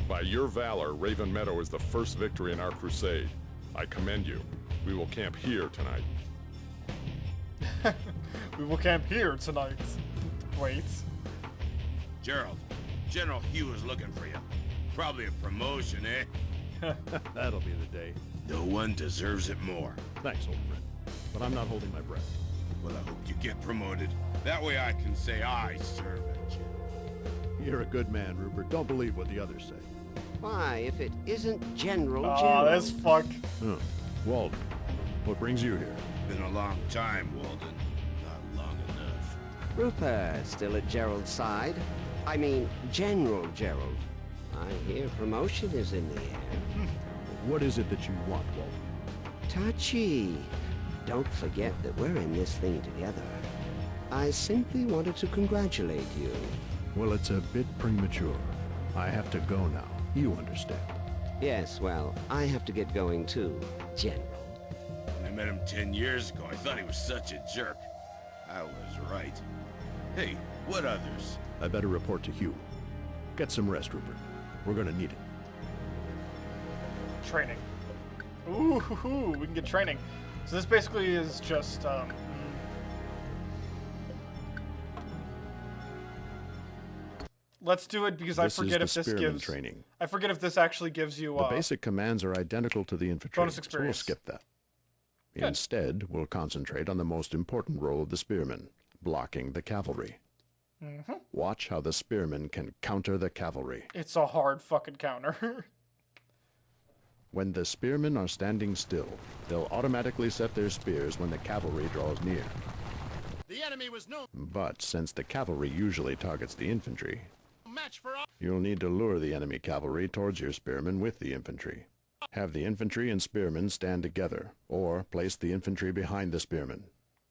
By your valor, Raven Meadow is the first victory in our crusade. I commend you. We will camp here tonight. We will camp here tonight. Wait. Gerald, General Hugh is looking for you. Probably a promotion, eh? That'll be the day. No one deserves it more. Thanks, old friend. But I'm not holding my breath. Well, I hope you get promoted. That way I can say I serve at you. You're a good man, Rupert. Don't believe what the others say. Why, if it isn't General Aw, Gerald. that's fuck. Huh. Walden, what brings you here? Been a long time, Walden. Not long enough. Rupert, still at Gerald's side. I mean, General Gerald. I hear promotion is in the air. What is it that you want, Walden? Touchy. Don't forget that we're in this thing together. I simply wanted to congratulate you. Well, it's a bit premature. I have to go now. You understand. Yes, well, I have to get going too, General. When I met him 10 years ago, I thought he was such a jerk. I was right. Hey, what others? I better report to Hugh. Get some rest, Rupert. We're gonna need it. Training. Ooh, we can get training. So this basically is just, let's do it because I forget if this gives... training. I forget if this actually gives you, The basic commands are identical to the infantry, bonus so we'll experience. skip that. Good. Instead, we'll concentrate on the most important role of the spearmen, blocking the cavalry. Watch how the spearmen can counter the cavalry. It's a hard fucking counter. When the spearmen are standing still, they'll automatically set their spears when the cavalry draws near. The enemy was no But since the cavalry usually targets the infantry, match for you'll need to lure the enemy cavalry towards your spearmen with the infantry. Have the infantry and spearmen stand together, or place the infantry behind the spearmen.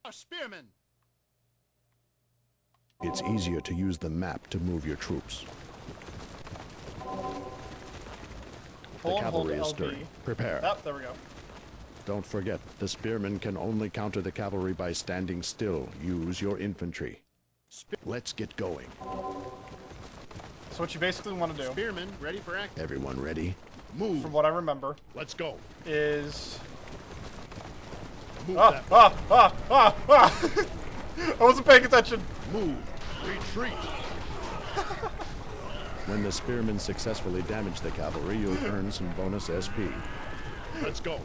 our spearmen. It's easier to use the map to move your troops. The Hold and hold cavalry is LB. stirring. Prepare. Oh, there we go. Don't forget, the spearmen can only counter the cavalry by standing still. Use your infantry. Let's get going. So what you basically want to do, Spearmen ready for action. Everyone ready? Move. from what I remember, Let's go. is... Move that way. I wasn't paying attention. Move. Retreat. When the spearmen successfully damage the cavalry, you'll earn some bonus SP. Let's go.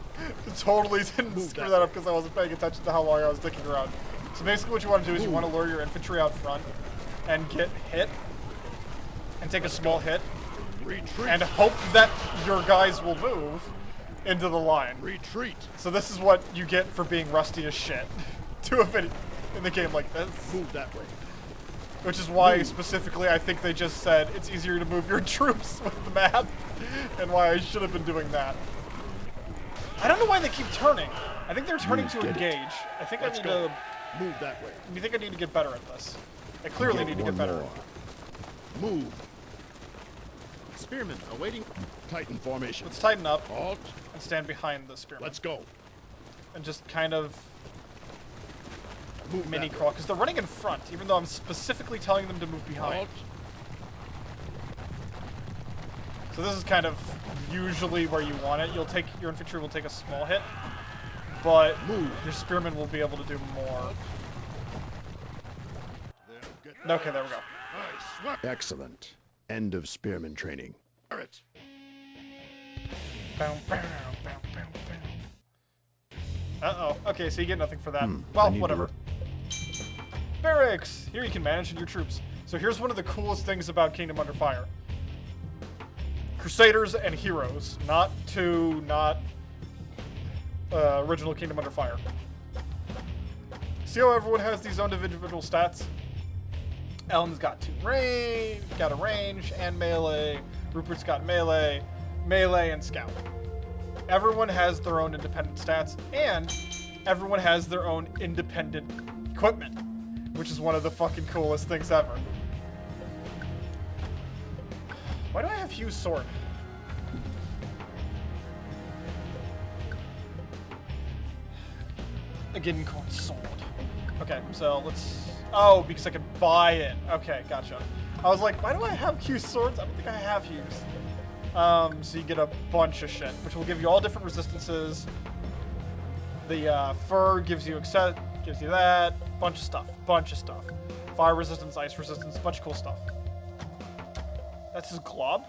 Totally didn't Move screw that that up because I wasn't paying attention to how long I was dicking around. So basically what you want to do is you want to lure your infantry out front and get hit and take a small hit Retreat. and hope that your guys will move into the line. Retreat. So this is what you get for being rusty as shit to a video in the game like this. Move that way. Which is why, specifically, I think they just said it's easier to move your troops with the map, and why I should have been doing that. I don't know why they keep turning. I think they're turning to get it. engage. I think Let's I need go. to... Move that way. I think I need to get better at this. I clearly need to get one better. more. Move. Spearmen awaiting. Tighten formation. Let's tighten up Halt. and stand behind the spearmen. Let's go. And just kind of Move mini that crawl, because they're running in front, even though I'm specifically telling them to move way. behind. Halt. So this is kind of usually where you want it. Your infantry will take a small hit, but your spearmen will be able to do more. Okay, there we go. Nice work. Excellent. End of spearman training. It. Bow, bow, bow, bow, bow. Uh-oh. Okay, so you get nothing for that. I Well, need to whatever. Barracks! Here you can manage your troops. So here's one of the coolest things about Kingdom Under Fire. Crusaders and heroes. Not original Kingdom Under Fire. See how everyone has these own individual stats? Ellen's got a range and melee. Rupert's got melee and scout. Everyone has their own independent stats, and everyone has their own independent equipment, which is one of the fucking coolest things ever. Why do I have Hugh's sword? A Gincorn sword. Okay, so let's... Oh, because I can buy it. Okay, gotcha. I was like, why do I have Hugh's swords? I don't think I have Hugh's. So you get a bunch of shit, which will give you all different resistances. The fur gives you gives you that. Bunch of stuff. Fire resistance, ice resistance, bunch of cool stuff. That's his globe?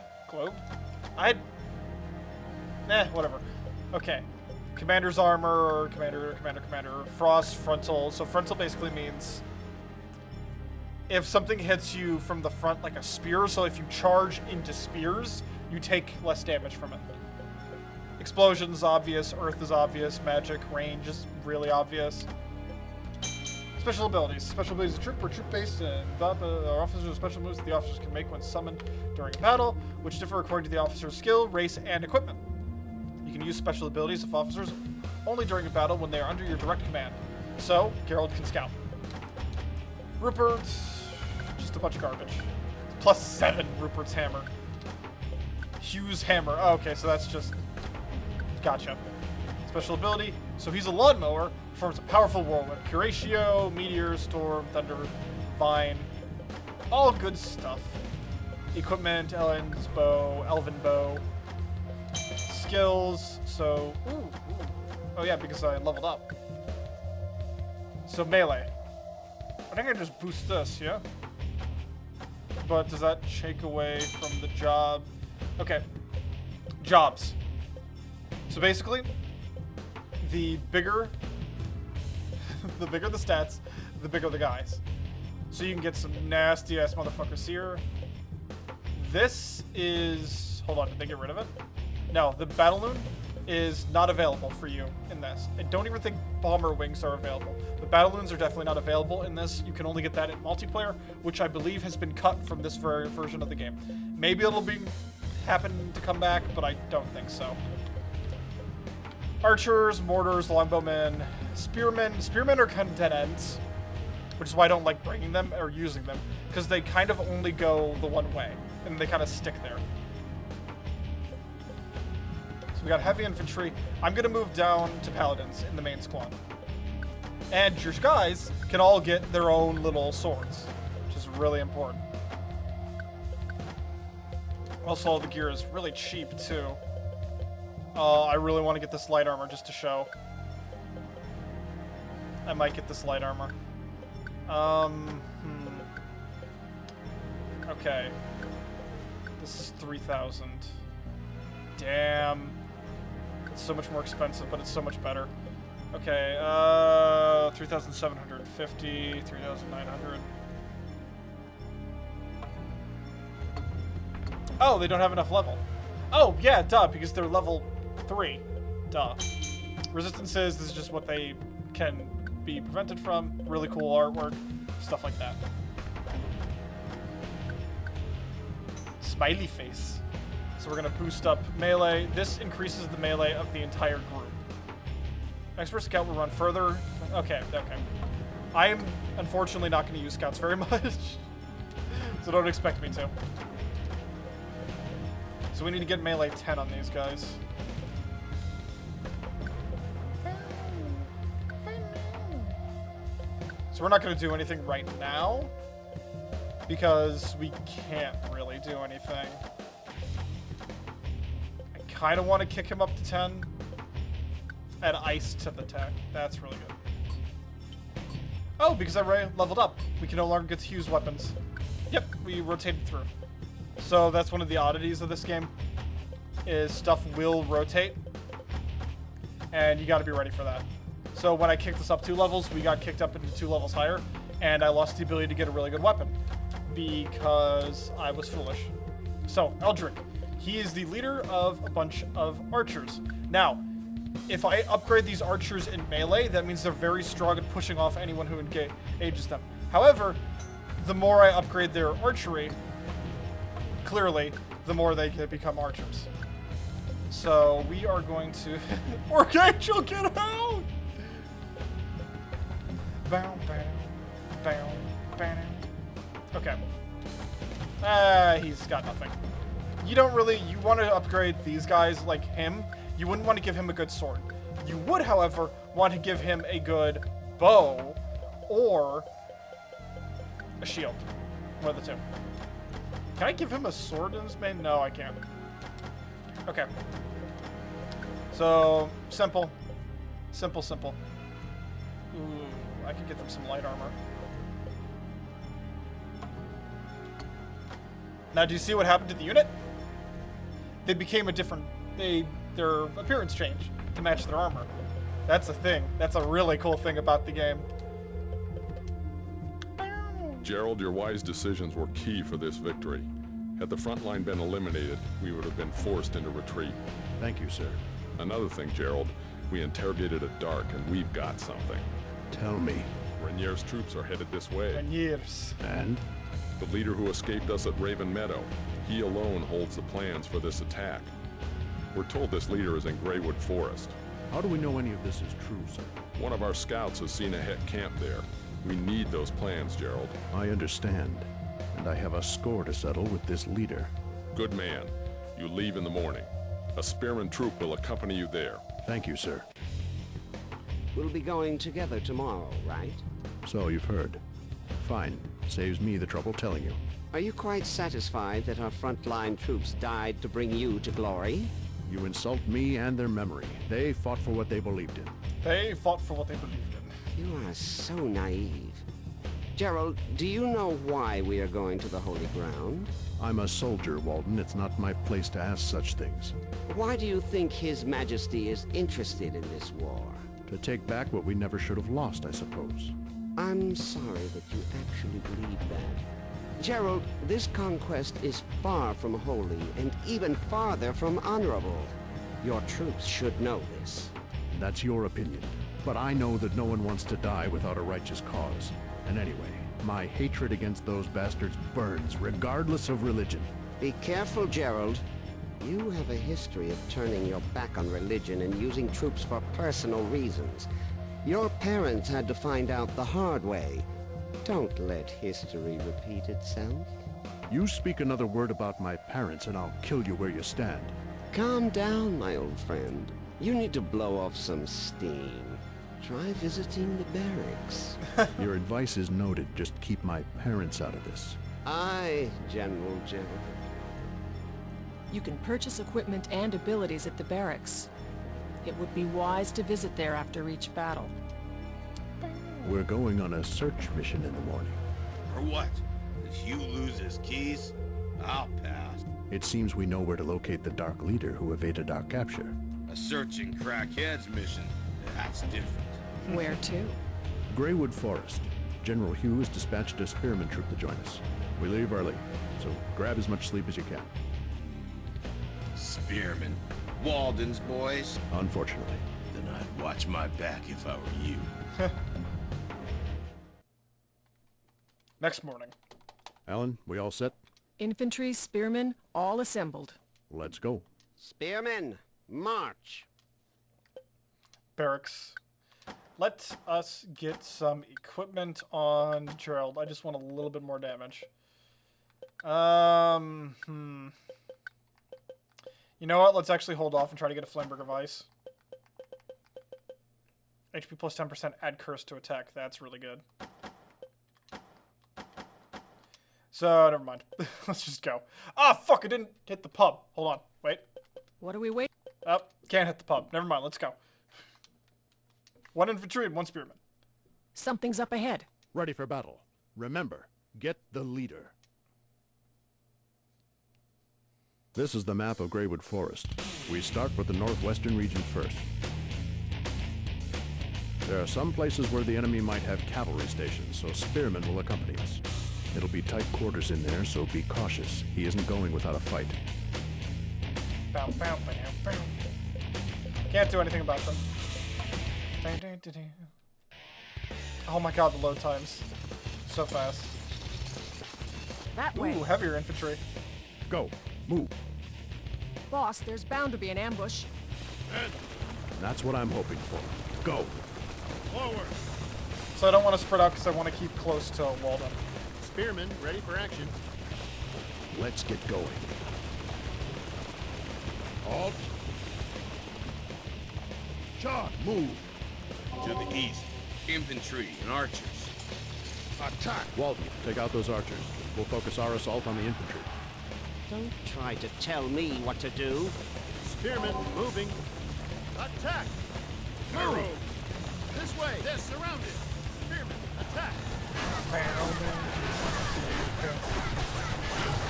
Whatever. Okay. Commander's armor, or commander. Frost, frontal. So frontal basically means if something hits you from the front like a spear, so if you charge into spears, you take less damage from it. Explosion's obvious, earth is obvious, magic, range is really obvious. Special abilities. Special abilities of troop or troop-based, and officers with special moves that the officers can make when summoned during battle, which differ according to the officer's skill, race, and equipment. You can use special abilities of officers only during a battle when they are under your direct command. So, Geralt can scout. Rupert, just a bunch of garbage. +7 Rupert's hammer. Hugh's hammer. Oh, okay, so that's just... Gotcha. Special ability. So he's a lawnmower, performs a powerful whirlwind. Curatio, meteor, storm, thunder, vine. All good stuff. Equipment, Ellen's bow, elven bow. Skills, so... Ooh. Oh yeah, because I leveled up. So melee. I think I just boost this, yeah? But does that take away from the job? Okay. Jobs. So basically, the bigger the stats, the bigger the guys. So you can get some nasty ass motherfuckers here. This is... Hold on, did they get rid of it? No, the Battle Loon is not available for you in this. I don't even think Bomber Wings are available. The Battle Loons are definitely not available in this. You can only get that in multiplayer, which I believe has been cut from this version of the game. Maybe it'll happen to come back, but I don't think so. Archers, mortars, longbowmen, spearmen. Spearmen are kind of dead ends, which is why I don't like bringing them or using them, because they kind of only go the one way, and they kind of stick there. So we got heavy infantry. I'm going to move down to paladins in the main squad. And your guys can all get their own little swords, which is really important. Also, all the gear is really cheap, too. I really want to get this light armor just to show. I might get this light armor. Okay. This is 3,000. Damn. It's so much more expensive, but it's so much better. Okay, 3,750, 3,900. Oh, they don't have enough level. Oh, yeah, duh, because they're level 3. Duh. Resistances, this is just what they can be prevented from. Really cool artwork. Stuff like that. Smiley face. So we're going to boost up melee. This increases the melee of the entire group. Expert Scout will run further. Okay. I am unfortunately not going to use Scouts very much. So don't expect me to. So we need to get melee 10 on these guys. So we're not going to do anything right now, because we can't really do anything. I kind of want to kick him up to 10. Add ice to the tech. That's really good. Oh, because I leveled up. We can no longer get to use weapons. Yep, we rotated through. So that's one of the oddities of this game, is stuff will rotate, and you got to be ready for that. So when I kicked this up 2 levels, we got kicked up into 2 levels higher, and I lost the ability to get a really good weapon because I was foolish. So Eldrick, he is the leader of a bunch of archers. Now, if I upgrade these archers in melee, that means they're very strong at pushing off anyone who engages them. However, the more I upgrade their archery, clearly, the more they can become archers. So we are going to... Archangel, get out! Bow, bow, bow, bow. Okay. He's got nothing. You don't really... You want to upgrade these guys like him. You wouldn't want to give him a good sword. You would, however, want to give him a good bow or a shield. One of the two. Can I give him a sword in his main? No, I can't. Okay. So, simple. Simple, simple. Ooh, I could get them some light armor. Now, do you see what happened to the unit? They became a different... Their appearance changed to match their armor. That's a thing. That's a really cool thing about the game. Gerald, your wise decisions were key for this victory. Had the front line been eliminated, we would have been forced into retreat. Thank you, sir. Another thing, Gerald, we interrogated at dark, and we've got something. Tell me. Renier's troops are headed this way. And years. And? The leader who escaped us at Raven Meadow, he alone holds the plans for this attack. We're told this leader is in Greywood Forest. How do we know any of this is true, sir? One of our scouts has seen a Het camp there. We need those plans, Gerald. I understand. And I have a score to settle with this leader. Good man. You leave in the morning. A spearman troop will accompany you there. Thank you, sir. We'll be going together tomorrow, right? So you've heard. Fine. Saves me the trouble telling you. Are you quite satisfied that our frontline troops died to bring you to glory? You insult me and their memory. They fought for what they believed in. They fought for what they believed in. You are so naive. Gerald, do you know why we are going to the Holy Ground? I'm a soldier, Walden. It's not my place to ask such things. Why do you think His Majesty is interested in this war? To take back what we never should have lost, I suppose. I'm sorry that you actually believe that. Gerald, this conquest is far from holy and even farther from honorable. Your troops should know this. That's your opinion. But I know that no one wants to die without a righteous cause. And anyway, my hatred against those bastards burns, regardless of religion. Be careful, Gerald. You have a history of turning your back on religion and using troops for personal reasons. Your parents had to find out the hard way. Don't let history repeat itself. You speak another word about my parents and I'll kill you where you stand. Calm down, my old friend. You need to blow off some steam. Try visiting the barracks. Your advice is noted. Just keep my parents out of this. Aye, General Gerald. You can purchase equipment and abilities at the barracks. It would be wise to visit there after each battle. We're going on a search mission in the morning. For what? Did Hugh lose his keys? I'll pass. It seems we know where to locate the Dark Leader who evaded our capture. A searching crackheads mission. That's different. Where to? Greywood Forest. General Hugh has dispatched a spearman troop to join us. We leave early, so grab as much sleep as you can. Spearman. Walden's boys? Unfortunately. Then I'd watch my back if I were you. Next morning. Alan, we all set? Infantry, spearmen, all assembled. Let's go. Spearmen, march! Barracks. Let us get some equipment on Gerald. I just want a little bit more damage. You know what? Let's actually hold off and try to get a Flamberger Vice. HP plus 10%, add curse to attack. That's really good. So, never mind. Let's just go. Ah, fuck, I didn't hit the pub. Hold on. Wait. What are we waiting? Oh, can't hit the pub. Never mind, let's go. 1 infantry and 1 spearman. Something's up ahead. Ready for battle. Remember, get the leader. This is the map of Greywood Forest. We start with the northwestern region first. There are some places where the enemy might have cavalry stations, so spearmen will accompany us. It'll be tight quarters in there, so be cautious. He isn't going without a fight. Bow, bow, bow, bow. Can't do anything about them. Oh my god, the load times. So fast. That way. Ooh, heavier infantry. Go. Move. Boss, there's bound to be an ambush. That's what I'm hoping for. Go. Forward. So I don't want to spread out because I want to keep close to Walden. Spearmen, ready for action. Let's get going. Halt. Charge. Move. To the east, infantry and archers. Attack. Walden, take out those archers. We'll focus our assault on the infantry. Don't try to tell me what to do. Spearmen, moving. Attack! Move! This way! They're surrounded! Spearmen, attack!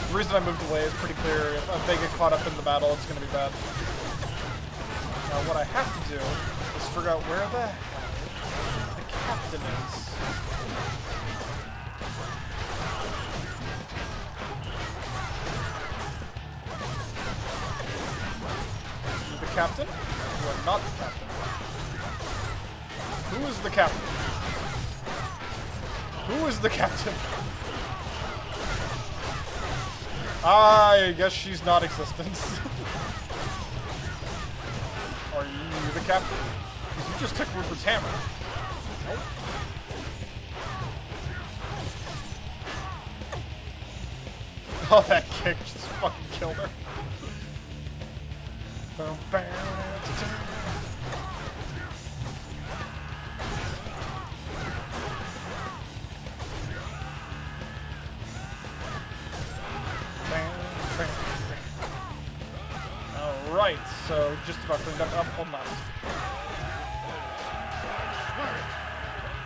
The reason I moved away is pretty clear. If they get caught up in the battle, it's going to be bad. Now, what I have to do is figure out where the hell the captain is. The captain? You are not the captain. Who is the captain? Who is the captain? I guess she's non-existent. Are you the captain? 'Cause you just took Rupert's hammer. Nope. Oh, that kick just fucking killed her. Boom, bam, ta-ta. Alright, so just about cleaned up on left.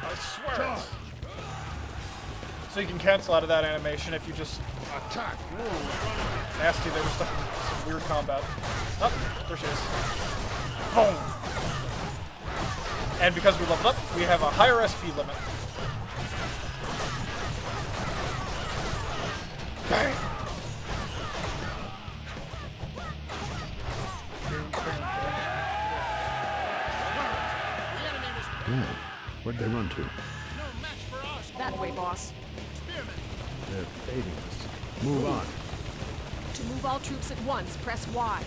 I swear it. So you can cancel out of that animation if you just... Attack! Nasty, they were stuck in some weird combat. Oh, there she is. Boom! And because we leveled up, we have a higher SP limit. Bang! Yeah. Where'd they run to? No match for us! That way, boss. Spearmen! They're baiting us. Move on. To move all troops at once, press Y.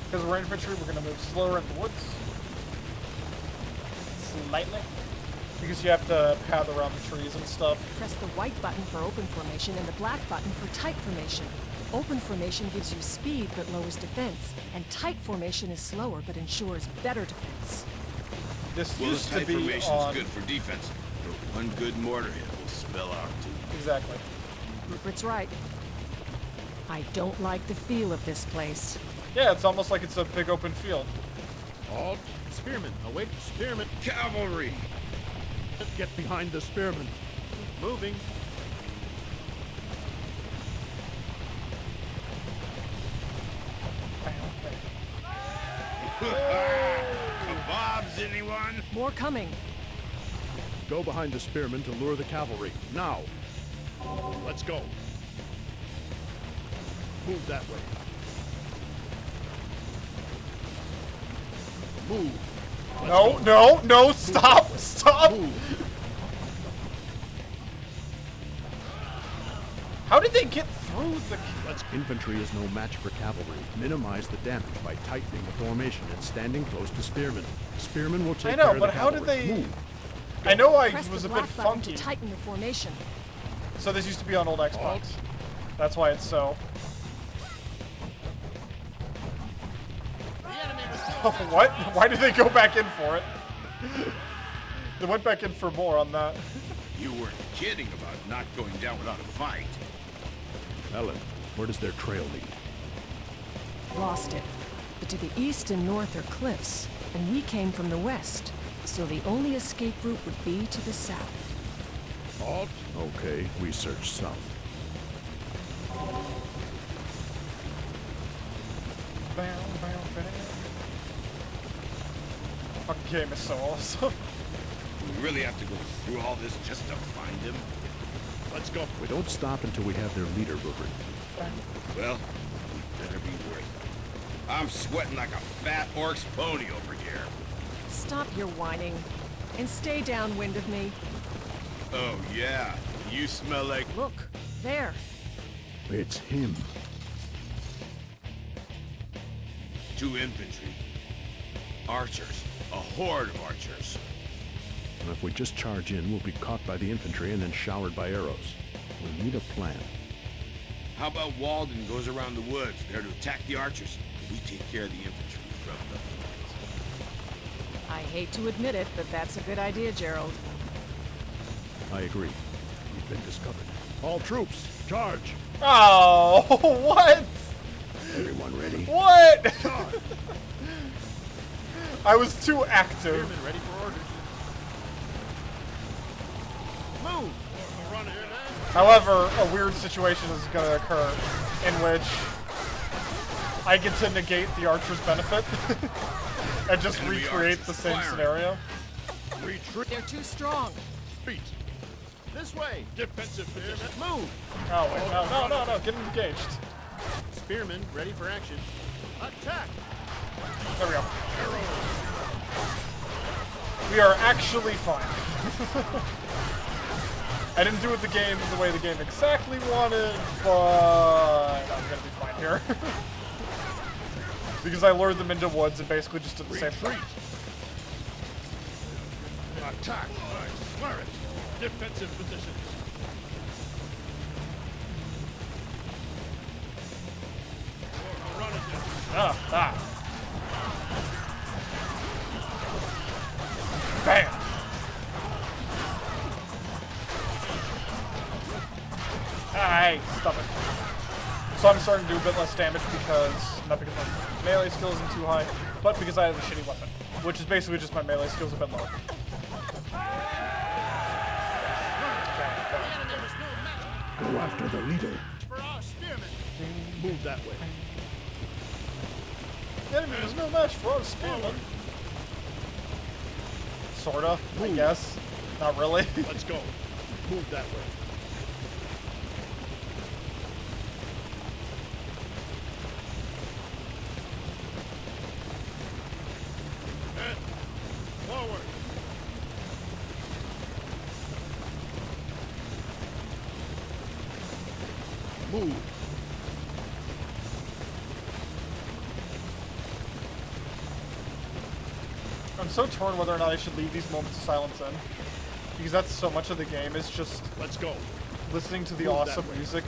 Because we're infantry, we're going to move slower in the woods. Slightly. Because you have to path around the trees and stuff. Press the white button for open formation and the black button for tight formation. Open formation gives you speed but lowers defense, and tight formation is slower but ensures better defense. This Well, used this to tight be formation's on... good for defense, but one good mortar hit will spell out too. Exactly. Rupert's right. I don't like the feel of this place. Yeah, it's almost like it's a big open field. Halt! Spearmen, await spearmen! Cavalry! Get behind the spearmen! Moving! Kebabs, anyone? More coming. Go behind the spearmen to lure the cavalry. Now! Let's go! Move that way. Move! No, no, no, stop, stop! Move! How did they get through the... Infantry is no match for cavalry. Minimize the damage by tightening the formation and standing close to spearmen. Spearmen will take I know, care of but the how cavalry. did they... Move. I know I Press was the a bit black button funky. to tighten the formation. So this used to be on old Xbox. That's why it's so... What? Why did they go back in for it? They went back in for more on that. You weren't kidding about not going down without a fight. Ellen, where does their trail lead? Lost it. But to the east and north are cliffs, and we came from the west. So the only escape route would be to the south. Halt! Okay, we search south. Fucking game is so awesome. Do we really have to go through all this just to find him? Let's go! We don't stop until we have their leader, Rupert. Well, we better be worth it. I'm sweating like a fat orc's pony over here. Stop your whining, and stay downwind of me. Oh yeah, you smell like... Look, there. It's him. 2 infantry. Archers. A horde of archers. And if we just charge in, we'll be caught by the infantry and then showered by arrows. We need a plan. How about Walden goes around the woods there to attack the archers, and we take care of the infantry from the front? I hate to admit it, but that's a good idea, Gerald. I agree. We've been discovered. All troops, charge! Oh, what? Everyone ready? What? I was too active. Spearman ready for orders. Move! Run here, man. However, a weird situation is going to occur in which I get to negate the archer's benefit and just Enemy recreate archers the same firing. scenario. Retreat. They're too strong. This way. Defensive position. Move! Oh, wait, no, get engaged. Spearman ready for action. Attack! There we go. We are actually fine. I didn't do it the way the game exactly wanted, but I'm gonna be fine here. Because I lured them into woods and basically just did the same thing. Attack! Nice. Swear it. Defensive positions. Run it. Bam! Hey, stop it. So I'm starting to do a bit less damage because, not because my melee skill isn't too high, but because I have a shitty weapon, which is basically just my melee skill's a bit lower. Go after the leader. For our spearmen. Move that way. Enemy is no match for our spearmen. Sorta, I guess. Not really. Let's go. Move that way. And forward. Move. I'm so torn whether or not I should leave these moments of silence in. Because that's so much of the game, is just Let's go. listening to the Move that awesome way. music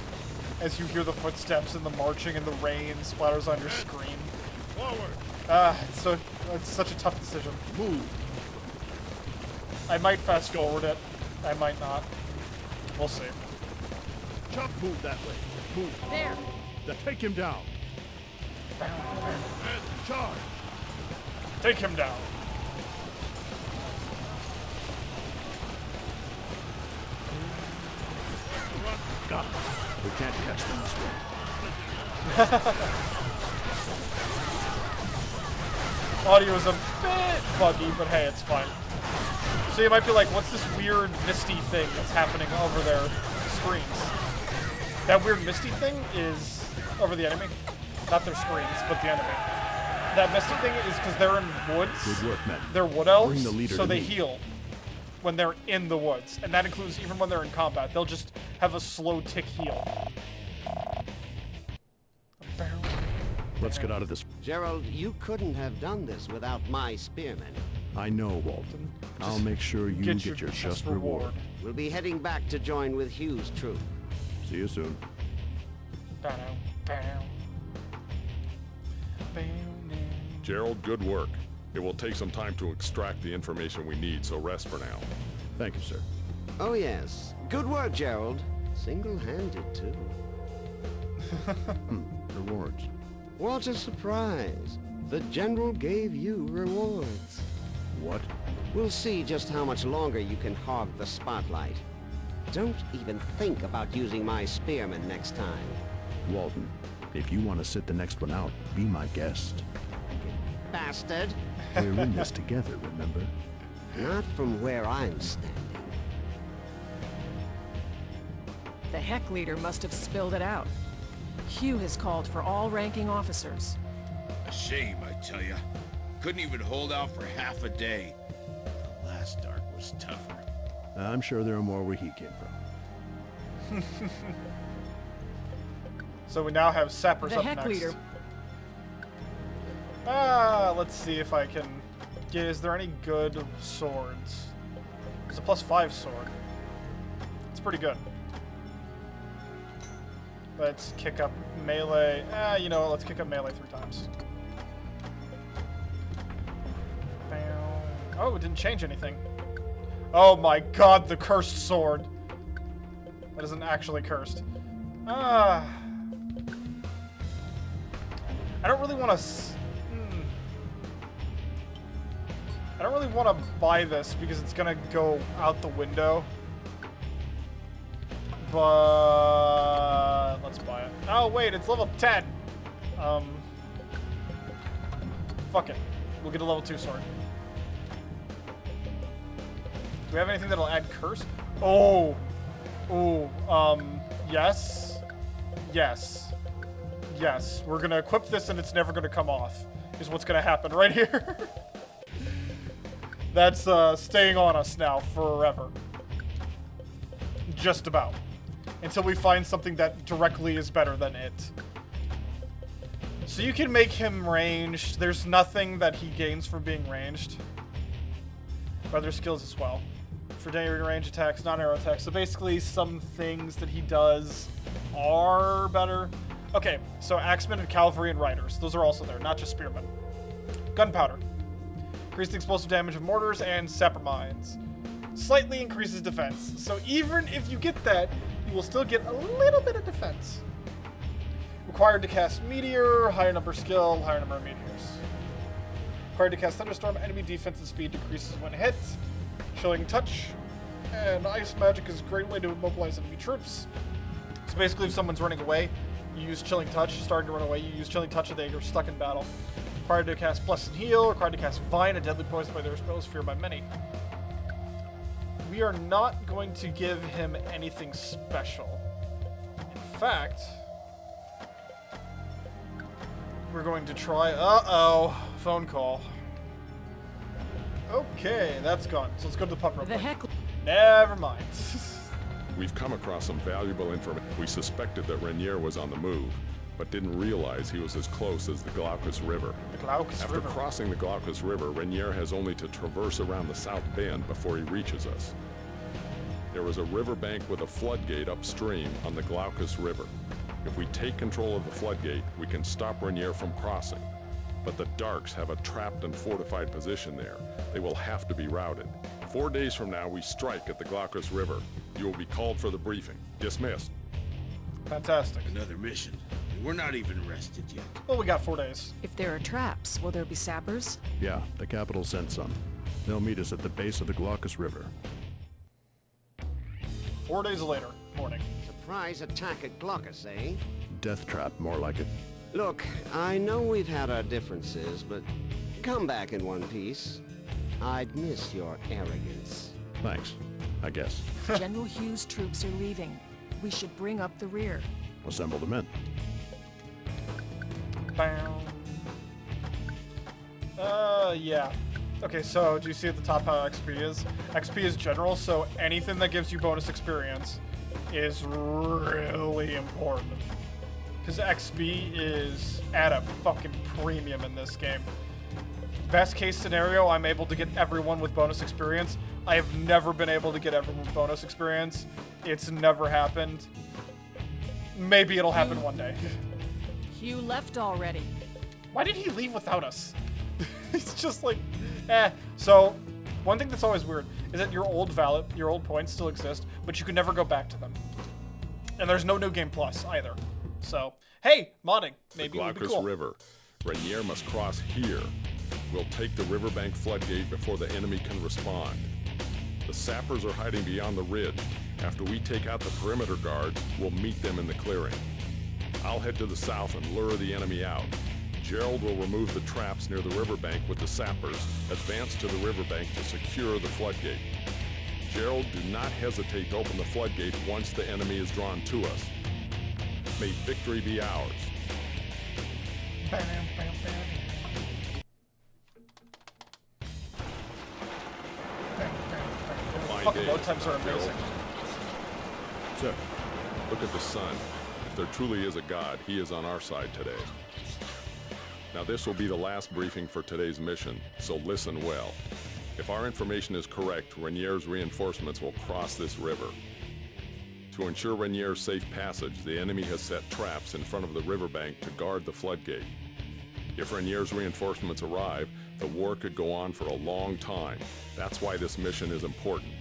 as you hear the footsteps and the marching and the rain splatters on your screen. Forward. It's such a tough decision. Move. I might fast forward it. I might not. We'll see. Chop. Move that way. Move. There. Take him down. And charge. Take him down. Got it. We can't catch them this way. Audio is a bit buggy, but hey, it's fine. So you might be like, what's this weird misty thing that's happening over their screens? That weird misty thing is over the enemy. Not their screens, but the enemy. That misty thing is because they're in woods. Good work, men. They're wood elves, Bring the leader so to they me. heal when they're in the woods. And that includes even when they're in combat. They'll just have a slow tick heal. Let's get out of this. Gerald, you couldn't have done this without my spearmen. I know, Walden. I'll make sure you get your just reward. We'll be heading back to join with Hugh's troop. See you soon. Gerald, good work. It will take some time to extract the information we need, so rest for now. Thank you, sir. Oh yes. Good work, Gerald. Single-handed, too. Rewards. What a surprise. The General gave you rewards. What? We'll see just how much longer you can hog the spotlight. Don't even think about using my spearmen next time. Walden, if you want to sit the next one out, be my guest. Bastard. We're in this together, remember? Not from where I'm standing. The Heck leader must have spilled it out. Hugh has called for all ranking officers. A shame, I tell ya. Couldn't even hold out for half a day. The last dark was tougher. I'm sure there are more where he came from. So we now have sappers The up Heck next. leader. Let's see if I can get. Is there any good swords? It's a +5 sword. It's pretty good. Let's kick up melee. You know what? Let's kick up melee 3 times. Bam. Oh, it didn't change anything. Oh my god, the cursed sword. That isn't actually cursed. I don't really want to... I don't really want to buy this because it's going to go out the window. But let's buy it. Oh, wait, it's level 10. Fuck it. We'll get a level 2 sword. Do we have anything that'll add curse? Oh. Oh, yes. Yes. Yes. We're going to equip this and it's never going to come off. Is what's going to happen right here. That's staying on us now forever. Just about. Until we find something that directly is better than it. So you can make him ranged. There's nothing that he gains for being ranged. Other skills as well. For daily range attacks, non-arrow attacks. So basically some things that he does are better. Okay, so axemen and cavalry and riders. Those are also there, not just spearmen. Gunpowder. Increase the explosive damage of mortars and sapper mines. Slightly increases defense. So even if you get that, you will still get a little bit of defense. Required to cast Meteor, higher number skill, higher number of meteors. Required to cast Thunderstorm, enemy defense and speed decreases when hit. Chilling Touch. And Ice Magic is a great way to immobilize enemy troops. So basically if someone's running away, you use Chilling Touch. Starting to run away, you use Chilling Touch and they are stuck in battle. Required to cast Bless and Heal. Required to cast Vine, a deadly poison by their spells, feared by many. We are not going to give him anything special. In fact, we're going to try... Uh-oh. Phone call. Okay, that's gone. So let's go to the pub real quick. Never mind. We've come across some valuable information. We suspected that Rainier was on the move, but didn't realize he was as close as the Glaucus River. The Glaucus After River. crossing the Glaucus River, Rainier has only to traverse around the south bend before he reaches us. There is a riverbank with a floodgate upstream on the Glaucus River. If we take control of the floodgate, we can stop Rainier from crossing. But the Darks have a trapped and fortified position there. They will have to be routed. 4 days from now, we strike at the Glaucus River. You will be called for the briefing. Dismissed. Fantastic. Another mission. And we're not even rested yet. Well, we got 4 days. If there are traps, will there be sappers? Yeah, the capital sent some. They'll meet us at the base of the Glaucus River. 4 days later, morning. Surprise attack at Glaucus, eh? Death trap, more like it. Look, I know we've had our differences, but come back in one piece. I'd miss your arrogance. Thanks, I guess. General Hughes' troops are leaving. We should bring up the rear. Assemble the men. Bam. Yeah. Okay, so do you see at the top how XP is? XP is general, so anything that gives you bonus experience is really important. Because XP is at a fucking premium in this game. Best case scenario, I'm able to get everyone with bonus experience. I have never been able to get everyone with bonus experience. It's never happened. Maybe it'll happen one day. Hugh left already. Why did he leave without us? It's just like, eh. So, one thing that's always weird is that your old points still exist, but you can never go back to them. And there's no New Game Plus either. So, hey, modding. Maybe the it would be Glaucus cool. River. Rainier must cross here. We'll take the riverbank floodgate before the enemy can respond. The sappers are hiding beyond the ridge. After we take out the perimeter guards, we'll meet them in the clearing. I'll head to the south and lure the enemy out. Gerald will remove the traps near the riverbank with the sappers, advance to the riverbank to secure the floodgate. Gerald, do not hesitate to open the floodgate once the enemy is drawn to us. May victory be ours. Bam, bam, bam. Bam, bam, bam. Fine Fucking day, load times are Gerald. amazing. Sir, Look at the sun. If there truly is a God, he is on our side today. Now this will be the last briefing for today's mission, so listen well. If our information is correct, Rainier's reinforcements will cross this river. To ensure Rainier's safe passage, the enemy has set traps in front of the riverbank to guard the floodgate. If Rainier's reinforcements arrive, the war could go on for a long time. That's why this mission is important.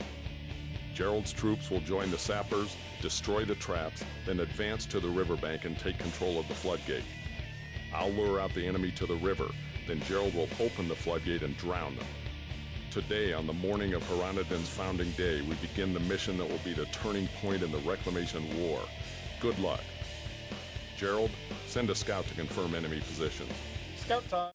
Gerald's troops will join the sappers, destroy the traps, then advance to the riverbank and take control of the floodgate. I'll lure out the enemy to the river, then Gerald will open the floodgate and drown them. Today, on the morning of Hieronyddon's founding day, we begin the mission that will be the turning point in the Reclamation War. Good luck. Gerald, send a scout to confirm enemy positions. Scout time.